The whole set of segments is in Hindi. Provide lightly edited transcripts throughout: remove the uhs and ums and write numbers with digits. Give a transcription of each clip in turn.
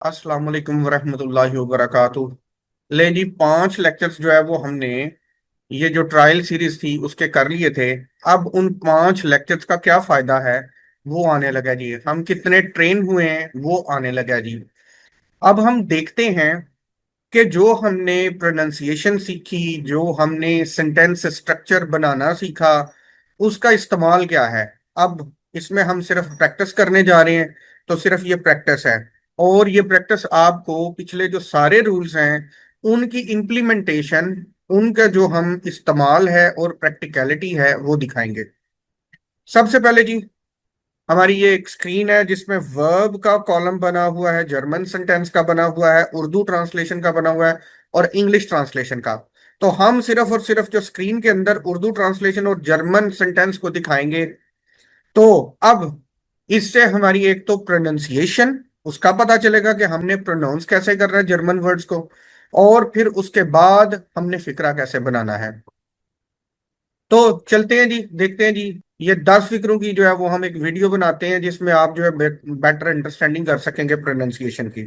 अस्सलाम वालेकुम वरहमतुल्लाहि वबरकातुह। ले जी, 5 लेक्चर्स जो है वो हमने ये जो ट्रायल सीरीज थी उसके कर लिए थे। अब उन 5 लेक्चर्स का क्या फायदा है वो आने लगा जी। हम कितने ट्रेन हुए हैं वो आने लगा जी। अब हम देखते हैं कि जो हमने प्रोनाउंसिएशन सीखी, जो हमने सेंटेंस स्ट्रक्चर बनाना सीखा, उसका इस्तेमाल क्या है। अब इसमें हम सिर्फ प्रैक्टिस करने जा रहे हैं, तो सिर्फ ये प्रैक्टिस है। और ये प्रैक्टिस आपको पिछले जो सारे रूल्स हैं उनकी इम्प्लीमेंटेशन, उनका जो हम इस्तेमाल है और प्रैक्टिकलिटी है वो दिखाएंगे। सबसे पहले जी, हमारी ये एक स्क्रीन है जिसमें वर्ब का कॉलम बना हुआ है, जर्मन सेंटेंस का बना हुआ है, उर्दू ट्रांसलेशन का बना हुआ है और इंग्लिश ट्रांसलेशन का। तो हम सिर्फ और सिर्फ जो स्क्रीन के अंदर उर्दू ट्रांसलेशन और जर्मन सेंटेंस को दिखाएंगे। तो अब इससे हमारी एक तो प्रोनाउंसिएशन, उसका पता चलेगा कि हमने प्रोनाउंस कैसे करना है जर्मन वर्ड्स को, और फिर उसके बाद हमने फिक्रा कैसे बनाना है। तो चलते हैं जी, देखते हैं जी। ये 10 फिक्रों की जो है वो हम एक वीडियो बनाते हैं जिसमें आप जो है बेटर अंडरस्टैंडिंग कर सकेंगे प्रोनाउंसिएशन की।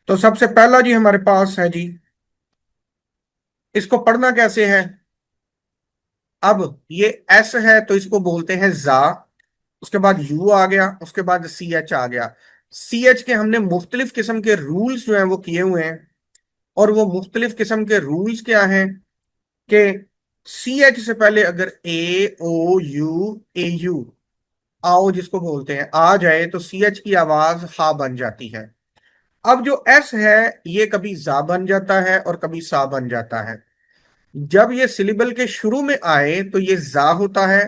तो सबसे पहला जी हमारे पास है जी, इसको पढ़ना कैसे है। अब ये एस है तो इसको बोलते हैं जा। उसके बाद यू आ गया, उसके बाद सी एच आ गया। सी एच के हमने मुख्तलिफ किस्म के रूल्स जो हैं वो किए हुए हैं। और वो मुख्तलिफ किस्म के रूल्स क्या हैं कि सी एच से पहले अगर ए ओ यू ए यू आओ जिसको बोलते हैं आ जाए तो सी एच की आवाज हा बन जाती है। अब जो एस है ये कभी जा बन जाता है और कभी सा बन जाता है। जब ये सिलिबल के शुरू में आए तो ये जा होता है,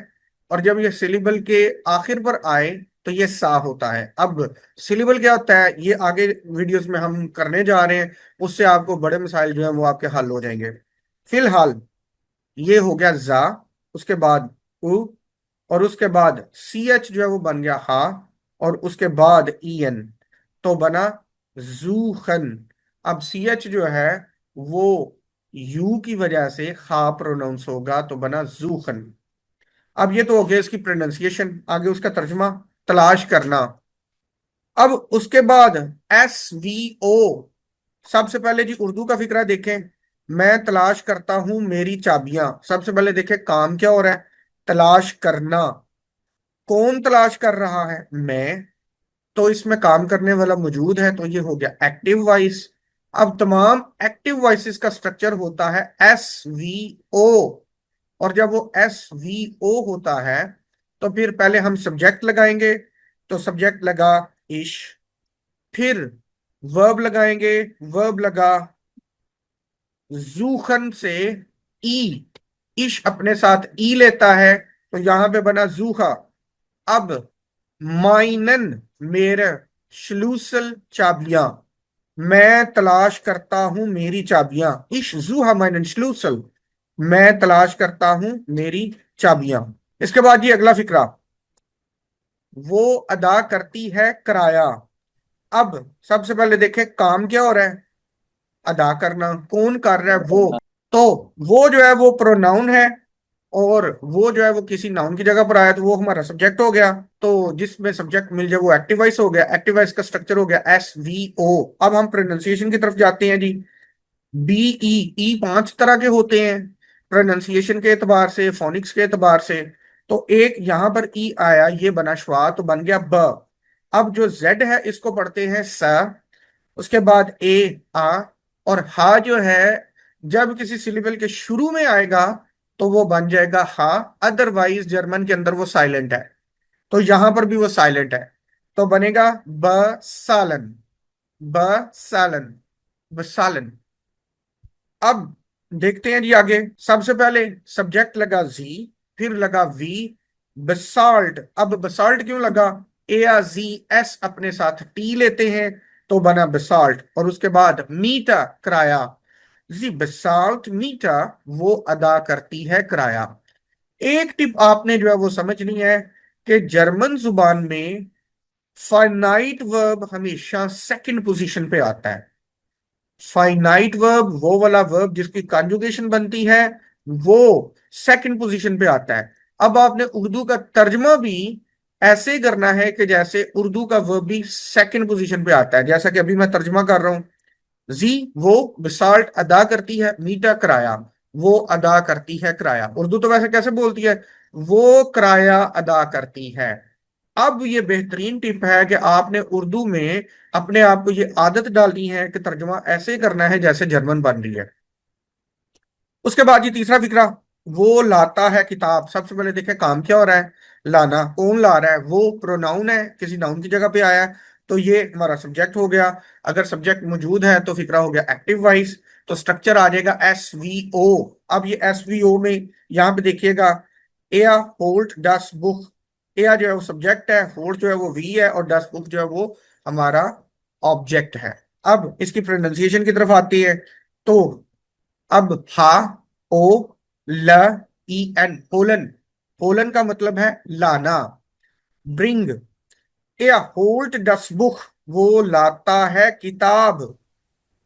और जब ये सिलिबल के आखिर पर आए तो ये सा होता है। अब सिलिबल क्या होता है ये आगे वीडियोस में हम करने जा रहे हैं, उससे आपको बड़े मसाइल जो है वो आपके हल हो जाएंगे। फिलहाल ये हो गया जा, उसके बाद उ, और उसके बाद सी एच जो है वो बन गया हा, और उसके बाद ई एन तो बना जूखन। अब सी एच जो है वो यू की वजह से हा प्रोनाउंस होगा तो बना जूखन। अब ये तो हो गया इसकी प्रोनाउंसिएशन, आगे उसका तर्जुमा, तलाश करना। अब उसके बाद एस वी ओ। सबसे पहले जी उर्दू का फिक्रा देखें। मैं तलाश करता हूं मेरी चाबियां। सबसे पहले देखें काम क्या हो रहा है, तलाश करना। कौन तलाश कर रहा है, मैं। तो इसमें काम करने वाला मौजूद है तो ये हो गया एक्टिव वॉइस। अब तमाम एक्टिव वॉइसेस का स्ट्रक्चर होता है एस वी ओ। और जब वो एस वी ओ होता है तो फिर पहले हम सब्जेक्ट लगाएंगे। तो सब्जेक्ट लगा इश, फिर वर्ब लगाएंगे। वर्ब लगा जूखन से ई। इश अपने साथ ई लेता है तो यहां पे बना जूखा। अब माइनन, मेरे, श्लूसल चाबियां। मैं तलाश करता हूं मेरी चाबियां। इश जूहा माइनन श्लूसल, मैं तलाश करता हूं मेरी चाबियां। इसके बाद ये अगला फिक्रा, वो अदा करती है किराया। अब सबसे पहले देखें काम क्या हो रहा है, अदा करना। कौन कर रहा है, वो। तो वो जो है वो प्रोनाउन है, और वो जो है वो किसी नाउन की जगह पर आया तो वो हमारा सब्जेक्ट हो गया। तो जिसमें सब्जेक्ट मिल जाए वो एक्टिव वॉइस हो गया। एक्टिव वॉइस का स्ट्रक्चर हो गया एस वी ओ। अब हम प्रोनाउंसिएशन की तरफ जाते हैं जी। बी ई ई 5 तरह के होते हैं प्रोनाउंसिएशन के एतबार से, फोनिक्स के एतबार से। तो एक यहां पर ई आया, ये बना श्वा तो बन गया ब। अब जो जेड है इसको पढ़ते हैं स। उसके बाद ए आ, और हा जो है जब किसी सिलेबल के शुरू में आएगा तो वो बन जाएगा हा। अदरवाइज जर्मन के अंदर वो साइलेंट है, तो यहां पर भी वो साइलेंट है। तो बनेगा ब सालन, ब सालन, बसालन। अब देखते हैं जी आगे। सबसे पहले सब्जेक्ट लगा जी, फिर लगा वी, बसाल्ट। अब बसाल्ट क्यों लगा, ए या जी एस अपने साथ टी लेते हैं तो बना बसाल्ट। और उसके बाद मीटा, किराया। जी बसाल्ट मीटा, वो अदा करती है किराया। एक टिप आपने जो है वो समझनी है कि जर्मन जुबान में फाइनाइट वर्ब हमेशा सेकंड पोजीशन पे आता है। फाइनाइट वर्ब वो वाला वर्ब जिसकी कॉन्जुगेशन बनती है वो सेकंड पोजीशन पे आता है। अब आपने उर्दू का तर्जमा भी ऐसे करना है कि जैसे उर्दू का वर्ब भी सेकंड पोजीशन पे आता है, जैसा कि अभी मैं तर्जुमा कर रहा हूं। जी वो बिसाल्ट अदा करती है मीठा किराया, वो अदा करती है किराया। उर्दू तो वैसे कैसे बोलती है, वो किराया अदा करती है। अब ये बेहतरीन टिप है कि आपने उर्दू में अपने आप को ये आदत डालनी है कि तर्जुमा ऐसे करना है जैसे जर्मन बन रही है। उसके बाद ये तीसरा फिक्रा, वो लाता है किताब। सबसे पहले देखें काम क्या हो रहा है, लाना। कौन ला रहा है, वो प्रोनाउन है, किसी नाउन की जगह पे आया है, तो ये हमारा सब्जेक्ट हो गया। अगर सब्जेक्ट मौजूद है तो फिक्रा हो गया एक्टिव वॉइस, तो स्ट्रक्चर आ जाएगा SVO। अब ये SVO में यहाँ पे देखिएगा, एया होल्ड डस बुक। एया जो है वो सब्जेक्ट है, होल्ड जो है वो वी है, और डस बुक जो है वो हमारा ऑब्जेक्ट है। अब इसकी प्रोनाउंसिएशन की तरफ आती है, तो अब हा, ओ, ल, ई एन, होलन। होलन का मतलब है लाना। ब्रिंग, ए होल्ड डस बुक, वो लाता है किताब।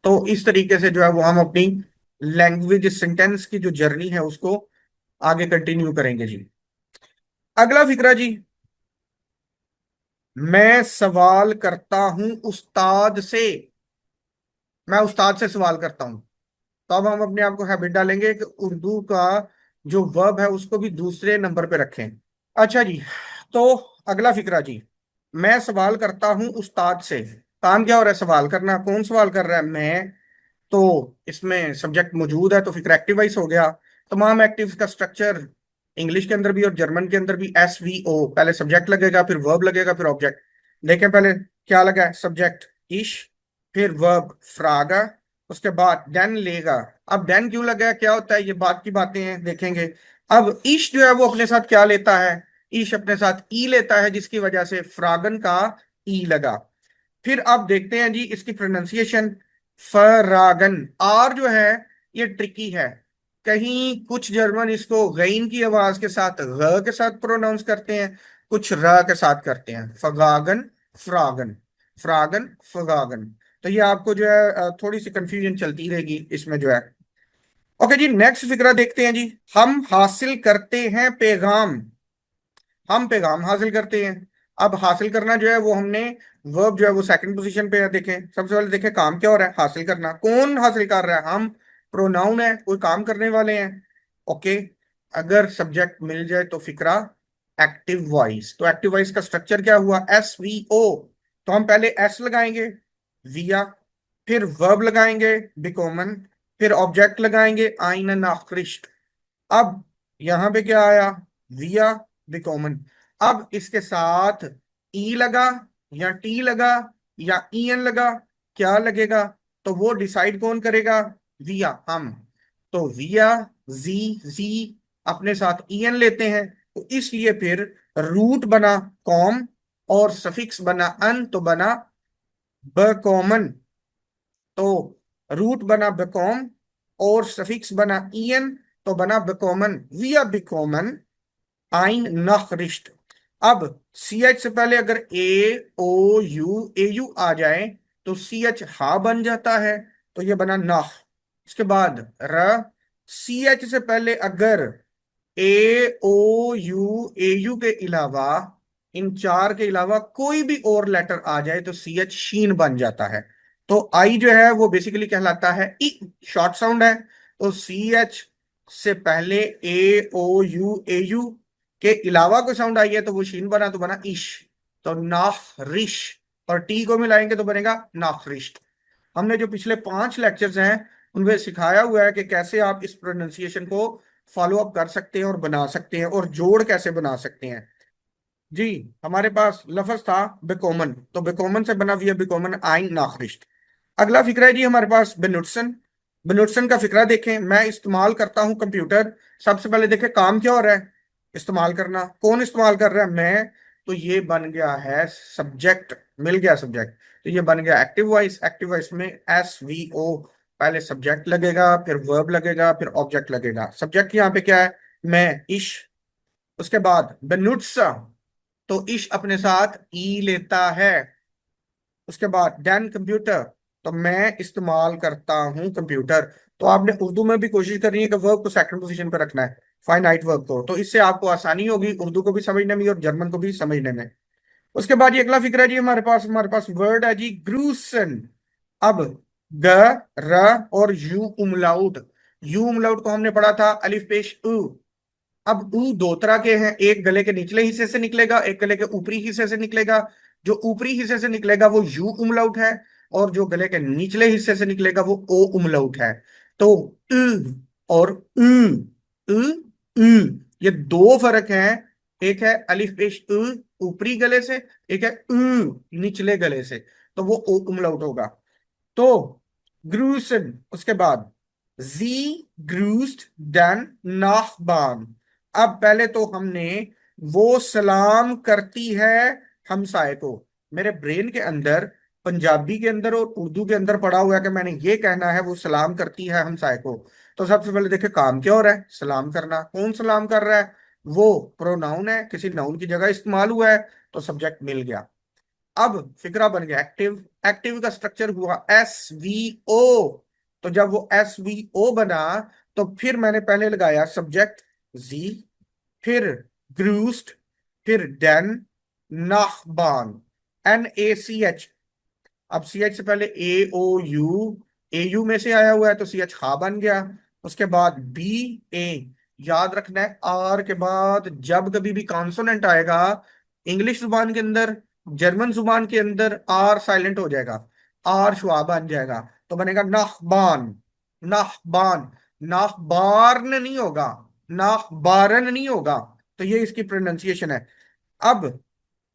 तो इस तरीके से जो है वो हम अपनी लैंग्वेज सेंटेंस की जो जर्नी है उसको आगे कंटिन्यू करेंगे जी। अगला फिक्रा जी, मैं सवाल करता हूं उस्ताद से। मैं उस्ताद से सवाल करता हूं। तो अब हम अपने आप को हैबिट डालेंगे कि उर्दू का जो वर्ब है उसको भी दूसरे नंबर पे रखें। अच्छा जी, तो अगला फिक्रा जी, मैं सवाल करता हूं उस्ताद से। काम क्या हो रहा है, सवाल करना। कौन सवाल कर रहा है, मैं। तो इसमें सब्जेक्ट मौजूद है तो फिक्र एक्टिव वॉइस हो गया। तमाम एक्टिव का स्ट्रक्चर इंग्लिश के अंदर भी और जर्मन के अंदर भी SVO, पहले सब्जेक्ट लगेगा फिर वर्ब लगेगा फिर ऑब्जेक्ट। देखें पहले क्या लगा है, सब्जेक्ट इश, फिर वर्ब फ्रागा, उसके बाद देन लेगा। अब देन क्यों लगा है, क्या होता है, ये बात की बातें हैं, देखेंगे। अब ईश जो है वो अपने साथ क्या लेता है, ईश अपने साथ ई लेता है, जिसकी वजह से फ्रागन का ई लगा। फिर आप देखते हैं जी इसकी प्रोनाउंसिएशन, फरागन। आर जो है ये ट्रिकी है, कहीं कुछ जर्मन इसको गैन की आवाज के साथ ग के साथ प्रोनाउंस करते हैं, कुछ र के साथ करते हैं। फगागन, फ्रागन, फ्रागन, फगागन। तो ये आपको जो है थोड़ी सी कंफ्यूजन चलती रहेगी इसमें जो है। ओके जी, नेक्स्ट फिक्रा देखते हैं जी, हम हासिल करते हैं पैगाम। हम पैगाम हासिल करते हैं। अब हासिल करना जो है वो हमने, वर्ब जो है वो सेकंड पोजीशन पे है। देखें सबसे पहले देखें काम क्या हो रहा है, हासिल करना। कौन हासिल कर रहा है, हम। प्रोनाउन है, कोई काम करने वाले हैं। ओके, अगर सब्जेक्ट मिल जाए तो फिक्रा एक्टिव वॉइस। तो एक्टिव वॉइस का स्ट्रक्चर क्या हुआ, SVO। तो हम पहले एस लगाएंगे, विया, फिर वर्ब लगाएंगे बिकोमन, फिर ऑब्जेक्ट लगाएंगे आइन नाख्रिस्ट। अब यहां पे क्या आया, विया बिकॉमन। अब इसके साथ ई लगा या टी लगा या ईएन लगा, क्या लगेगा, तो वो डिसाइड कौन करेगा, विया, हम। तो विया, जी, जी, अपने साथ ईएन लेते हैं, तो इसलिए फिर रूट बना कॉम और सफिक्स बना अन, तो बना बकॉमन। तो रूट बना बेकॉम और सफिक्स बना ईएन, तो बना बेकॉमन, विया बिकॉमन आइन नखरिश्त। अब CH से पहले अगर AOU आ जाए तो CH हा बन जाता है, तो ये बना नख। इसके बाद र, CH से पहले अगर AOU के अलावा, इन चार के अलावा कोई भी और लेटर आ जाए तो CH शीन बन जाता है। तो आई जो है वो बेसिकली कहलाता है ई, शॉर्ट साउंड है। तो CH से पहले AOU के अलावा कोई साउंड आई है तो वो शीन बना, तो बना इश। तो नाफ रिश, और टी को मिलाएंगे तो बनेगा नाफरिश्त। हमने जो पिछले 5 लेक्चर्स हैं उनमें सिखाया हुआ है कि कैसे आप इस प्रोनाउंसिएशन को फॉलो अप कर सकते हैं और बना सकते हैं, और जोड़ कैसे बना सकते हैं जी। हमारे पास लफ्ज था बेकोमन, तो बेकोमन से बना हुआ बेकोमन आइन नाखरिश्त। अगला फिक्रा है जी हमारे पास बेनुट्सन। बेनुट्सन का फिक्रा देखें, मैं इस्तेमाल करता हूं कंप्यूटर। सबसे पहले देखें काम क्या हो रहा है, इस्तेमाल करना। कौन इस्तेमाल कर रहा है, मैं। तो ये बन गया है सब्जेक्ट, मिल गया सब्जेक्ट। तो ये बन गया एक्टिव वॉइस। एक्टिव वॉइस में SVO, पहले सब्जेक्ट लगेगा फिर वर्ब लगेगा फिर ऑब्जेक्ट लगेगा। सब्जेक्ट यहाँ पे क्या है, मैं, इश। उसके बाद बेनुट्सा, तो इश अपने साथ ई लेता है। उसके बाद डैन कंप्यूटर, तो मैं इस्तेमाल करता हूं कंप्यूटर। तो आपने उर्दू में भी कोशिश करनी है कि वर्ब को सेकंड पोजीशन पर रखना है। फाइनाइट वर्ब को। तो इससे आपको आसानी होगी उर्दू को भी समझने में और जर्मन को भी समझने में। उसके बाद ये अगला फिक्र है जी, हमारे पास वर्ड है जी ग्रूसन। अब ग, र और यू उमलाउट। यू उमलाउट को हमने पढ़ा था अलिफ पेश उ। अब ऊ दो तरह के हैं, एक गले के निचले हिस्से से निकलेगा, एक गले के ऊपरी हिस्से से निकलेगा। जो ऊपरी हिस्से से निकलेगा वो यू उमलाउट है, और जो गले के निचले हिस्से से निकलेगा वो ओ उमलाउट है। तो उ और उ उ ये दो फर्क हैं। एक है अलिफ पेश उ ऊपरी गले से, एक है उ निचले गले से, तो वो ओ उमलाउट होगा। तो ग्रूसन, उसके बाद जी ग्रूस्ड देन नाहबान। अब पहले तो हमने वो सलाम करती है हमसाए को, मेरे ब्रेन के अंदर पंजाबी के अंदर और उर्दू के अंदर पढ़ा हुआ है कि मैंने ये कहना है वो सलाम करती है हमसाए को। तो सबसे पहले देखे काम क्या हो रहा है, सलाम करना। कौन सलाम कर रहा है? वो प्रोनाउन है, किसी नाउन की जगह इस्तेमाल हुआ है, तो सब्जेक्ट मिल गया। अब फिक्रा बन गया एक्टिव। एक्टिव का स्ट्रक्चर हुआ एस वी ओ। तो जब वो एस वी ओ बना, तो फिर मैंने पहले लगाया सब्जेक्ट जी, फिर ग्रूस्ड, फिर डेन, नाहबान, NACH। अब CH से पहले AOU, AU में से आया हुआ है तो CH हा बन गया। उसके बाद BA। याद रखना है आर के बाद जब कभी भी कॉन्सोनेंट आएगा इंग्लिश जुबान के अंदर, जर्मन जुबान के अंदर आर साइलेंट हो जाएगा, आर शुआ बन जाएगा, तो बनेगा नाहबान। नाहबान, नाहबारन नहीं होगा, नाहबारन नहीं होगा। तो ये इसकी प्रोनाउंसिएशन है। अब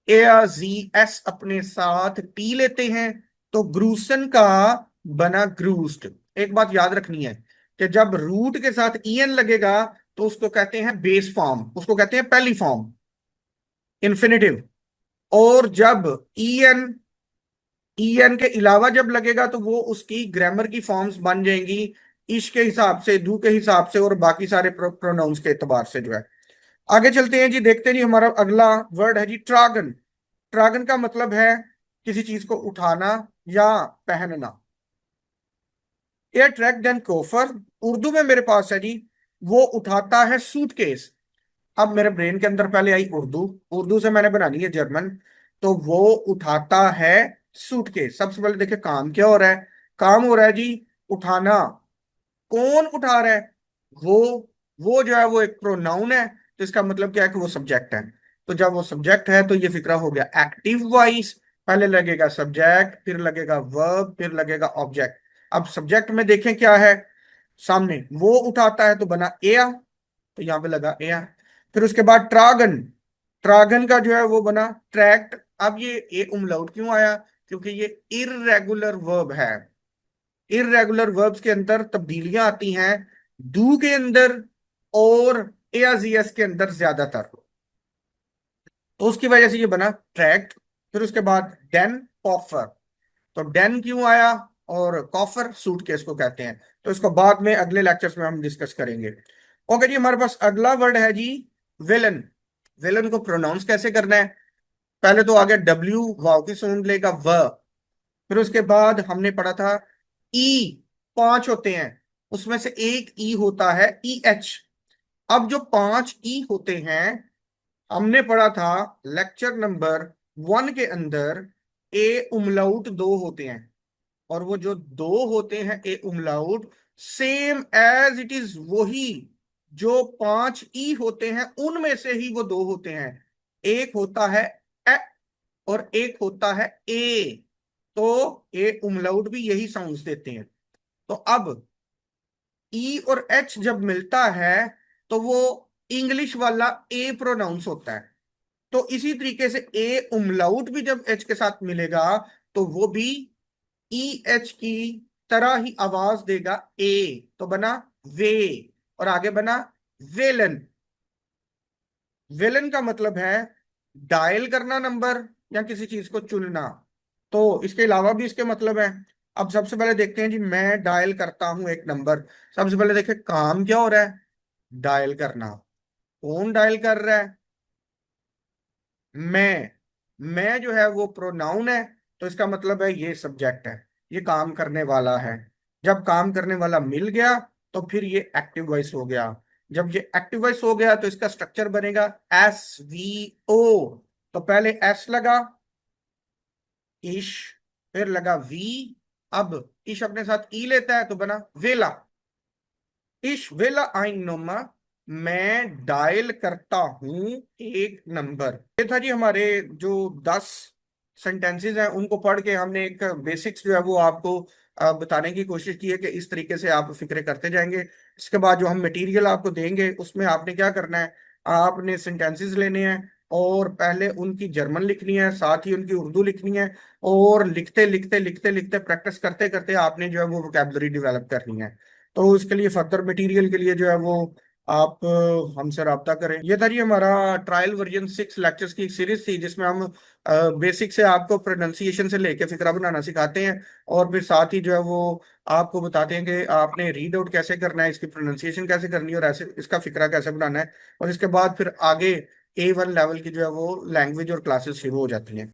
ARZS अपने साथ टी लेते हैं, तो ग्रूसन का बना ग्रूस्ड। एक बात याद रखनी है कि जब रूट के साथ EN लगेगा तो उसको कहते हैं बेस फॉर्म, उसको कहते हैं पहली फॉर्म, इन्फिनिटिव। और जब EN EN के अलावा जब लगेगा तो वो उसकी ग्रामर की फॉर्म्स बन जाएंगी, इश के हिसाब से, दू के हिसाब से, और बाकी सारे प्रोनाउंस के एतबार से जो है। आगे चलते हैं जी, देखते हैं जी, हमारा अगला वर्ड है जी ट्रागन। ट्रागन का मतलब है किसी चीज को उठाना या पहनना। एयर ट्रैक देन कोफर, उर्दू में मेरे पास है जी वो उठाता है सूटकेस। अब मेरे ब्रेन के अंदर पहले आई उर्दू, उर्दू से मैंने बनानी है जर्मन। तो वो उठाता है सूटकेस। सबसे पहले देखिए काम क्या हो रहा है, काम हो रहा है जी उठाना। कौन उठा रहा है? वो वो जो है वो एक प्रोनाउन है, तो इसका मतलब क्या है कि वो सब्जेक्ट है। तो जब वो सब्जेक्ट है तो ये फिक्रा हो गया एक्टिव वॉइस। पहले लगेगा सब्जेक्ट, फिर लगेगा वर्ब, फिर लगेगा ऑब्जेक्ट। अब सब्जेक्ट में देखें क्या है, सामने वो उठाता है तो बना एया, तो यहां पे लगा एया। फिर उसके बाद ट्रागन, ट्रागन का जो है वो बना ट्रैक्ट। अब ये ए उमलाउट क्यों आया? क्योंकि ये इररेगुलर वर्ब है। इररेगुलर वर्ब्स के अंदर तब्दीलियां आती हैं डू के अंदर और एआजीएस के अंदर ज्यादातर, तो उसकी वजह से ये बना ट्रैक्ट। फिर उसके बाद डेन कॉफर, तो डेन क्यों आया? और कॉफर सूटकेस को कहते हैं, तो इसको बाद में अगले लेक्चर्स में हम डिस्कस करेंगे। ओके जी, हमारे पास अगला वर्ड है जी विलन। विलन को प्रोनाउंस कैसे करना है? पहले तो आ गया डब्ल्यू, वाव की साउंड लेगा व। फिर उसके बाद हमने पढ़ा था ई, पांच होते हैं, उसमें से एक ई होता है EH। अब जो पांच ई होते हैं, हमने पढ़ा था लेक्चर नंबर 1 के अंदर, ए उमलाउट दो होते हैं, और वो जो दो होते हैं ए उमलाउट, सेम एज इट इज वही जो पांच ई होते हैं उनमें से ही वो दो होते हैं। एक होता है ए और एक होता है ए, तो ए उमलाउट भी यही साउंड्स देते हैं। तो अब ई और एच जब मिलता है तो वो इंग्लिश वाला ए प्रोनाउंस होता है। तो इसी तरीके से ए उमलाउट भी जब एच के साथ मिलेगा तो वो भी EH की तरह ही आवाज देगा ए, तो बना वे। और आगे बना वेलन। वेलन का मतलब है डायल करना नंबर या किसी चीज को चुनना। तो इसके अलावा भी इसके मतलब है। अब सबसे पहले देखते हैं जी, मैं डायल करता हूं एक नंबर। सबसे पहले देखें काम क्या हो रहा है, डायल करना। कौन डायल कर रहा है? मैं जो है वो प्रोनाउन है, तो इसका मतलब है ये सब्जेक्ट है, ये काम करने वाला है। जब काम करने वाला मिल गया तो फिर ये एक्टिव वॉइस हो गया। जब ये एक्टिव वॉइस हो गया तो इसका स्ट्रक्चर बनेगा SVO। तो पहले एस लगा, इश, फिर लगा वी। अब इश अपने साथ ई लेता है तो बना वेला। इश वेला आइन नोमा, मैं डायल करता हूं एक नंबर। ये था जी हमारे जो 10 सेंटेंसेस हैं, उनको पढ़ के हमने एक बेसिक्स जो है वो आपको बताने की कोशिश की है कि इस तरीके से आप फिक्रे करते जाएंगे। इसके बाद जो हम मटेरियल आपको देंगे उसमें आपने क्या करना है, आपने सेंटेंसेस लेने हैं और पहले उनकी जर्मन लिखनी है, साथ ही उनकी उर्दू लिखनी है। और लिखते लिखते लिखते लिखते प्रैक्टिस करते करते आपने जो है वो वोकेबलरी डेवलप करनी है। तो इसके लिए फर्दर मटेरियल के लिए जो है वो आप हमसे रब्ता करें। ये था जी हमारा ट्रायल वर्जन 6 लेक्चर्स की एक सीरीज थी, जिसमें हम बेसिक से आपको प्रोनाउंसिएशन से लेके फिक्रा बनाना सिखाते हैं, और फिर साथ ही जो है वो आपको बताते हैं कि आपने रीड आउट कैसे करना है, इसकी प्रोनाउंसिएशन कैसे करनी है और ऐसे इसका फिक्रा कैसे बनाना है। और इसके बाद फिर आगे A1 लेवल की जो है वो लैंग्वेज और क्लासेस शुरू हो जाती हैं।